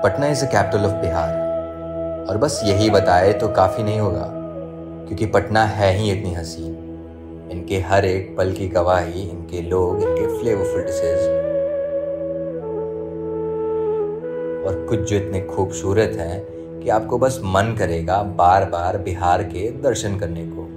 Patna is the capital of Bihar. और बस यही बताए तो काफ़ी नहीं होगा, क्योंकि पटना है ही इतनी हसीन। इनके हर एक पल की गवाही इनके लोग, इनके फ्लेवरफुल डिशेज, और कुछ जो इतने खूबसूरत हैं कि आपको बस मन करेगा बार बार बिहार के दर्शन करने को।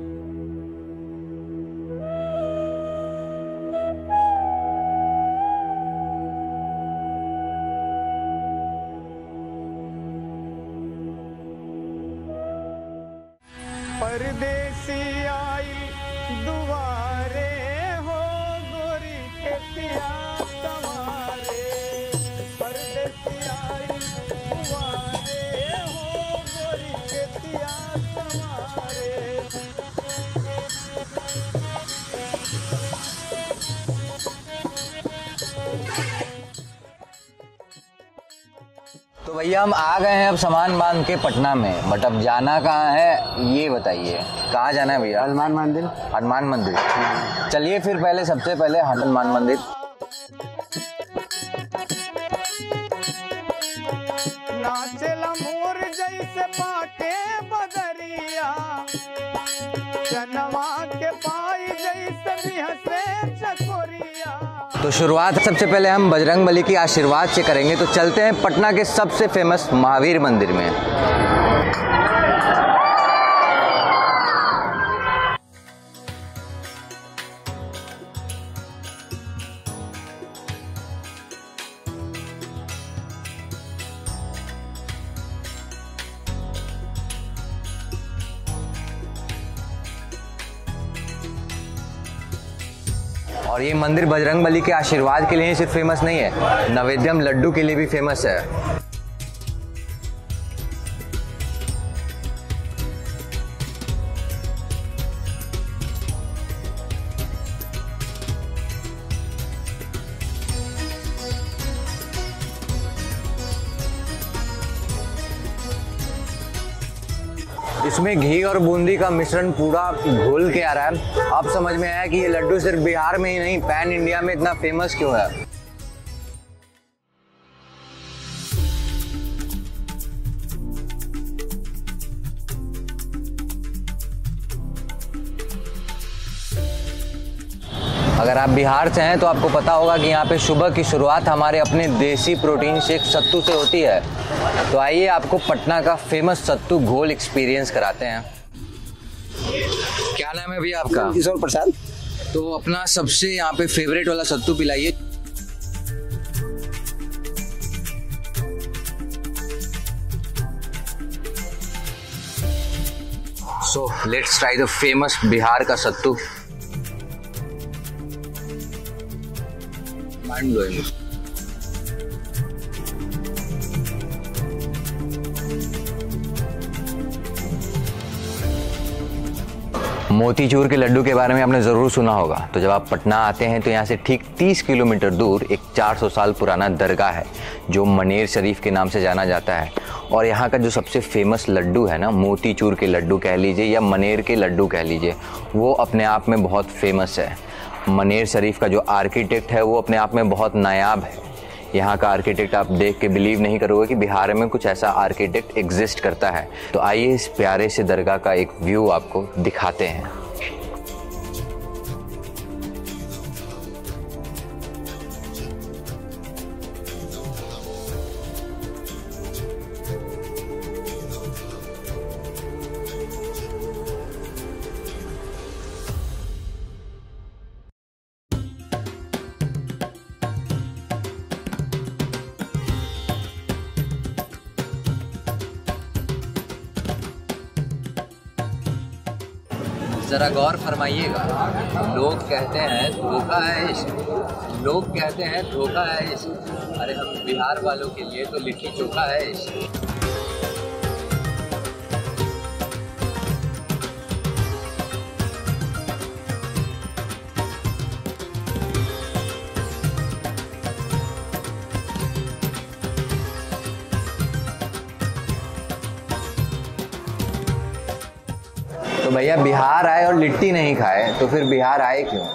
परदेसी आई दुआरे हो गोरी के पिया तुम्हारे, परदेसी आई दुआरे हो गोरी के पिया तुम्हारे। तो भैया हम आ गए हैं अब सामान बांध के पटना में, बट अब जाना कहाँ है ये बताइए। कहाँ जाना है भैया? हनुमान मंदिर। हनुमान मंदिर, चलिए फिर पहले सबसे पहले हनुमान मंदिर। नाचला मोर जैसे पाके बदरिया, जनवा के पाई जैसे बिहसे चकोरिया। तो शुरुआत सबसे पहले हम बजरंगबली की आशीर्वाद से करेंगे। तो चलते हैं पटना के सबसे फेमस महावीर मंदिर में। और ये मंदिर बजरंगबली के आशीर्वाद के लिए सिर्फ फेमस नहीं है, नैवेद्यम लड्डू के लिए भी फेमस है। इसमें घी और बूंदी का मिश्रण पूरा घुल के आ रहा है। अब समझ में आया कि ये लड्डू सिर्फ बिहार में ही नहीं, पैन इंडिया में इतना फेमस क्यों है। अगर आप बिहार से हैं तो आपको पता होगा कि यहाँ पे सुबह की शुरुआत हमारे अपने देसी प्रोटीन शेक सत्तू से होती है। तो आइए आपको पटना का फेमस सत्तू घोल एक्सपीरियंस कराते हैं। क्या नाम है भैया आपका? किशोर प्रसाद। तो अपना सबसे यहाँ पे फेवरेट वाला सत्तू पिलाइए। So let's try the famous Bihar का सत्तू। Mind blowing. मोतीचूर के लड्डू के बारे में आपने ज़रूर सुना होगा। तो जब आप पटना आते हैं तो यहाँ से ठीक 30 किलोमीटर दूर एक 400 साल पुराना दरगाह है जो मनेर शरीफ के नाम से जाना जाता है। और यहाँ का जो सबसे फेमस लड्डू है ना, मोतीचूर के लड्डू कह लीजिए या मनेर के लड्डू कह लीजिए, वो अपने आप में बहुत फेमस है। मनेर शरीफ का जो आर्किटेक्ट है वो अपने आप में बहुत नायाब है। यहाँ का आर्किटेक्ट आप देख के बिलीव नहीं करोगे कि बिहार में कुछ ऐसा आर्किटेक्ट एग्जिस्ट करता है। तो आइए इस प्यारे से दरगाह का एक व्यू आपको दिखाते हैं। ज़रा गौर फरमाइएगा। लोग कहते हैं धोखा है इश्क, लोग कहते हैं धोखा है इश्क। अरे हम बिहार वालों के लिए तो लिट्टी चोखा है इश्क। तो भैया बिहार आए और लिट्टी नहीं खाए तो फिर बिहार आए क्यों?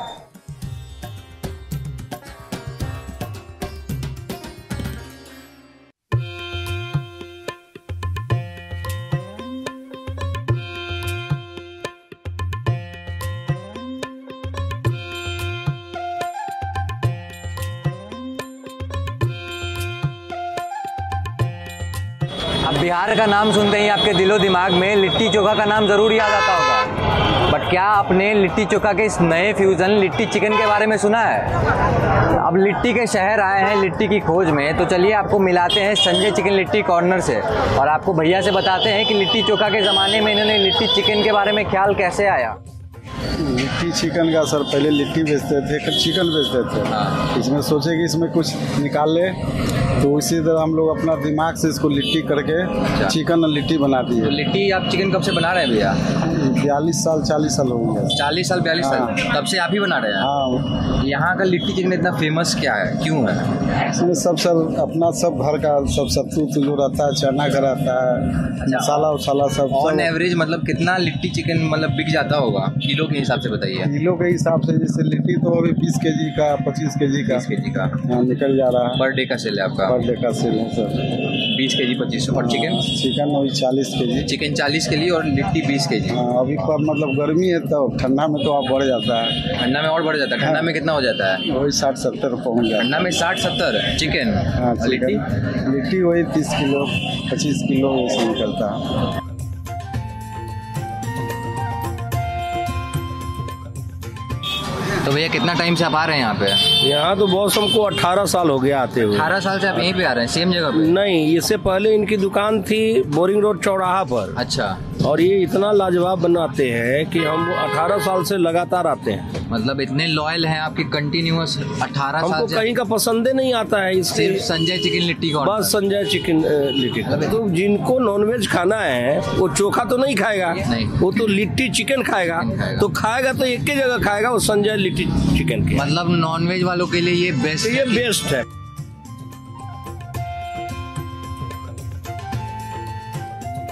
बिहार का नाम सुनते ही आपके दिलो दिमाग में लिट्टी चोखा का नाम ज़रूर याद आता होगा, बट क्या आपने लिट्टी चोखा के इस नए फ्यूज़न लिट्टी चिकन के बारे में सुना है? अब लिट्टी के शहर आए हैं लिट्टी की खोज में, तो चलिए आपको मिलाते हैं संजय चिकन लिट्टी कॉर्नर से और आपको भैया से बताते हैं कि लिट्टी चोखा के ज़माने में इन्होंने लिट्टी चिकन के बारे में ख्याल कैसे आया। लिट्टी चिकन का सर पहले लिट्टी बेचते थे, फिर चिकन बेचते थे। इसमें सोचे कि इसमें कुछ निकाल ले, तो इसी तरह हम लोग अपना दिमाग से इसको लिट्टी करके चिकन और लिट्टी बना दिए। तो लिट्टी आप चिकन कब से बना रहे हैं भैया? 40 साल हो गया। 40 साल 42 साल तब से आप ही बना रहे हैं? हाँ। यहाँ का लिट्टी चिकन इतना फेमस क्या है, क्यों है? इसमें सब सर अपना सब घर का सब सत्तू जो रहता है, चना का रहता है, मसाला उसाला सब। ऑन एवरेज मतलब कितना लिट्टी चिकन मतलब बिक जाता होगा किलो के हिसाब से बताइए? किलो के हिसाब से जैसे लिट्टी तो अभी 20 केजी का 25 केजी का निकल जा रहा है। पर डे का सेल है आपका? पर डे का सेल है सर। 20 केजी 25। और चिकन वही 40 केजी। चिकन 40 केजी और लिट्टी 20 केजी। अभी पर मतलब गर्मी है तो ठंडा में तो आप बढ़ जाता है। ठंडा में और बढ़ जाता है? ठंडा में कितना हो जाता है? वही 60-70 पहुँच जाता है। ठंडा में 60-70 चिकन? हाँ। लिट्टी वही 30 किलो 25 किलो ऐसे निकलता है। तो भैया कितना टाइम से आप आ रहे हैं यहाँ पे? यहाँ तो बॉस हमको 18 साल हो गया आते हुए। 18 साल से आप यहीं पे आ रहे हैं, सेम जगह पे? नहीं, इससे पहले इनकी दुकान थी बोरिंग रोड चौराहा पर। अच्छा। और ये इतना लाजवाब बनाते हैं कि हम 18 साल से लगातार आते हैं। मतलब इतने लॉयल हैं आपके, कंटिन्यूअस 18 साल हमको से? कहीं का पसंद नहीं आता है इसके। संजय चिकन लिट्टी का? बस संजय चिकन लिट्टी। तो जिनको नॉनवेज खाना है वो चोखा तो नहीं खाएगा, नहीं। वो तो लिट्टी चिकन खाएगा। तो खाएगा तो एक ही जगह खाएगा, वो संजय लिट्टी चिकन के। मतलब नॉनवेज वालों के लिए ये बेस्ट है।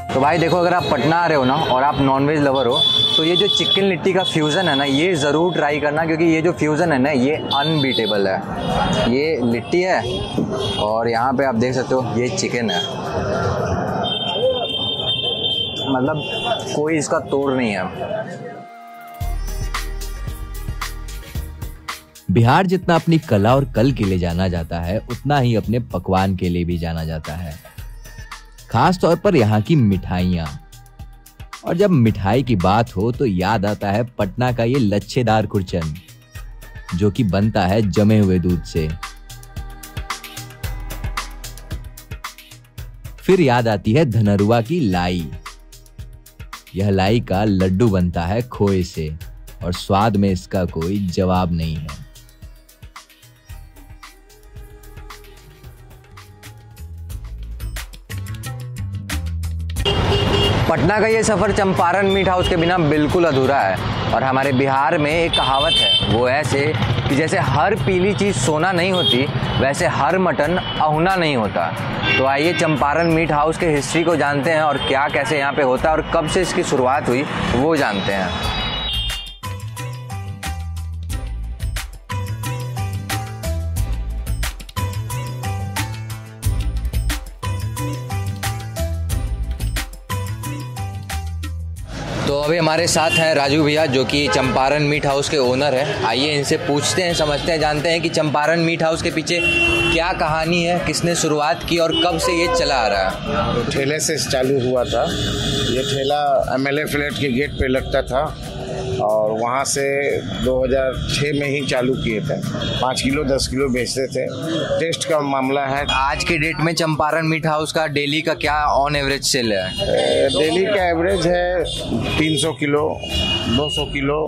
तो भाई देखो, अगर आप पटना आ रहे हो ना और आप नॉनवेज लवर हो तो ये जो चिकन लिट्टी का फ्यूज़न है ना, ये ज़रूर ट्राई करना, क्योंकि ये जो फ्यूज़न है ना ये अनबीटेबल है। ये लिट्टी है और यहाँ पे आप देख सकते हो ये चिकन है, मतलब कोई इसका तोड़ नहीं है। बिहार जितना अपनी कला और कल के लिए जाना जाता है, उतना ही अपने पकवान के लिए भी जाना जाता है, खास तौर पर यहाँ की मिठाइयाँ। और जब मिठाई की बात हो तो याद आता है पटना का ये लच्छेदार खुरचन, जो कि बनता है जमे हुए दूध से। फिर याद आती है धनरुआ की लाई। यह लाई का लड्डू बनता है खोए से और स्वाद में इसका कोई जवाब नहीं है। पटना का ये सफ़र चंपारण मीट हाउस के बिना बिल्कुल अधूरा है। और हमारे बिहार में एक कहावत है, वो ऐसे कि जैसे हर पीली चीज़ सोना नहीं होती, वैसे हर मटन अहुना नहीं होता। तो आइए चंपारण मीट हाउस के हिस्ट्री को जानते हैं और क्या कैसे यहाँ पे होता है और कब से इसकी शुरुआत हुई वो जानते हैं। तो अभी हमारे साथ हैं राजू भैया, जो कि चंपारण मीट हाउस के ओनर हैं। आइए इनसे पूछते हैं, समझते हैं, जानते हैं कि चंपारण मीट हाउस के पीछे क्या कहानी है, किसने शुरुआत की और कब से ये चला आ रहा है। तो ठेले से चालू हुआ था। ये ठेला MLA फ्लैट के गेट पे लगता था और वहाँ से 2006 में ही चालू किए थे। 5 किलो 10 किलो बेचते थे। टेस्ट का मामला है। आज के डेट में चंपारण मीट हाउस का डेली का क्या ऑन एवरेज सेल है? डेली का एवरेज है 300 किलो 200 किलो,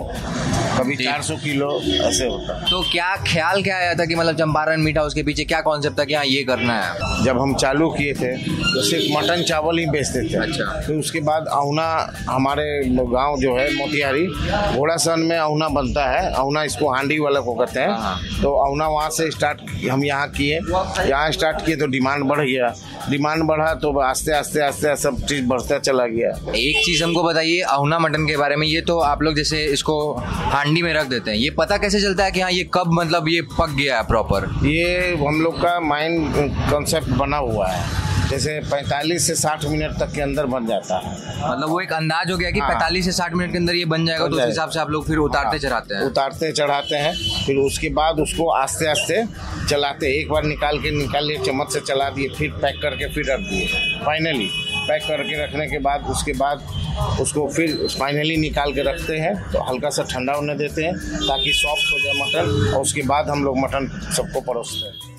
कभी 400 किलो ऐसे होता है। तो क्या ख्याल क्या आया था कि मतलब चंपारण मीट हाउस के पीछे क्या कॉन्सेप्ट था कि हाँ ये करना है? जब हम चालू किए थे तो सिर्फ मटन चावल ही बेचते थे। अच्छा। फिर उसके बाद अहुना, हमारे गांव जो है मोतिहारी घोड़ासन में अहुना बनता है। अहुना इसको हांडी वाला को कहते हैं। तो अहुना वहाँ से स्टार्ट हम यहाँ किए। यहाँ स्टार्ट किए तो डिमांड बढ़ गया। डिमांड बढ़ा तो आस्ते आस्ते सब चीज़ बढ़ता चला गया। एक चीज़ हमको बताइए अहुना मटन के बारे में। ये तो आप लोग जैसे इसको हांडी में रख देते हैं, ये पता कैसे चलता है कि हाँ ये कब मतलब ये पक गया है प्रॉपर? ये हम लोग का माइंड कॉन्सेप्ट बना हुआ है। जैसे 45 से 60 मिनट तक के अंदर बन जाता है। मतलब वो एक अंदाज हो गया कि 45 से 60 मिनट के अंदर ये बन जाएगा, तो उस हिसाब से आप लोग फिर उतारते चढ़ाते हैं? उतारते चढ़ाते हैं। फिर उसके बाद उसको आस्ते आस्ते चलाते। एक बार निकाल के चम्मच से चला दिए, फिर पैक करके फिर रख दिए। फाइनली पैक करके रखने के बाद उसके बाद उसको फिर फाइनली निकाल के रखते हैं, तो हल्का सा ठंडा होने देते हैं ताकि सॉफ्ट हो जाए मटन, और उसके बाद हम लोग मटन सबको परोसते हैं।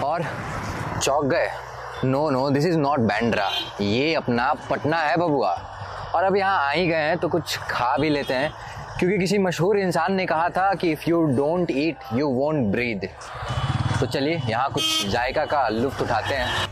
और चौक गए? No, this is not Bandra, ये अपना पटना है बबुआ। और अब यहाँ आ ही गए हैं तो कुछ खा भी लेते हैं, क्योंकि किसी मशहूर इंसान ने कहा था कि if you don't eat you won't breathe. तो चलिए यहाँ कुछ जायका का लुत्फ उठाते हैं।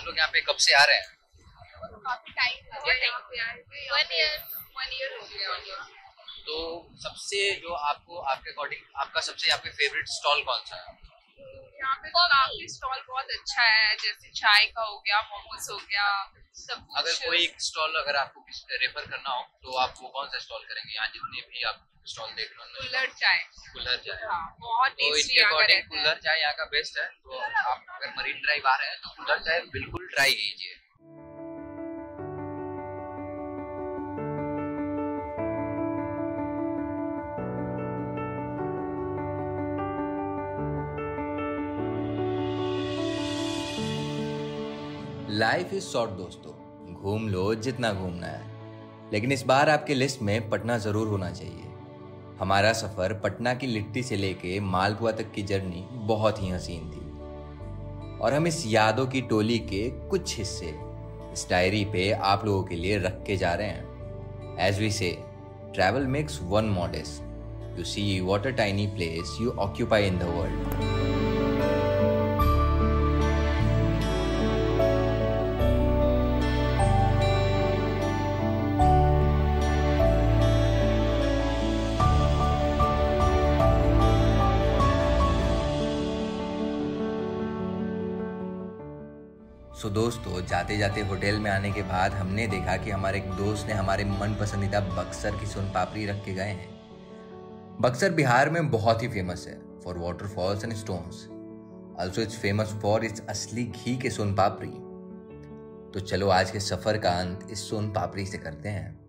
यहाँ पे कब से आ रहे हैं? काफी टाइम हो गया, 1 ईयर हो गया। तो सबसे जो आपको आपके अकॉर्डिंग आपका सबसे आपके फेवरेट स्टॉल कौन सा है? यहाँ पे काफी स्टॉल बहुत अच्छा है, जैसे चाय का हो गया, मोमोज हो गया, सब कुछ। अगर कोई एक स्टॉल अगर आपको रेफर करना हो तो आप वो कौन सा स्टॉल करेंगे? यहाँ जितने भी आप स्टॉल देख रहे हो। कुल्हड़ चाय। कुल्हड़ चाय, हाँ, बहुत तो टेस्टी इनके अकॉर्डिंग कुल्हड़ चाय यहाँ का बेस्ट है। तो आप अगर मरीन ड्राइव आ रहे हैं तो कुल्हड़ चाय बिल्कुल ट्राई कीजिए। लाइफ इज शॉर्ट दोस्तों, घूम लो जितना घूमना है, लेकिन इस बार आपके लिस्ट में पटना जरूर होना चाहिए। हमारा सफर पटना की लिट्टी से लेके मालपुआ तक की जर्नी बहुत ही हसीन थी, और हम इस यादों की टोली के कुछ हिस्से इस डायरी पे आप लोगों के लिए रख के जा रहे हैं। एज वी से, travel makes one modest, you see what a tiny place you occupy in the world. तो दोस्तों, जाते जाते होटल में आने के बाद हमने देखा कि हमारे एक दोस्त ने हमारे मन पसंदीदा बक्सर की सोन पापड़ी रख के गए हैं। बक्सर बिहार में बहुत ही फेमस है for waterfalls and stones. Also it's famous for its असली घी के सोन पापड़ी। तो चलो आज के सफर का अंत इस सोन पापड़ी से करते हैं।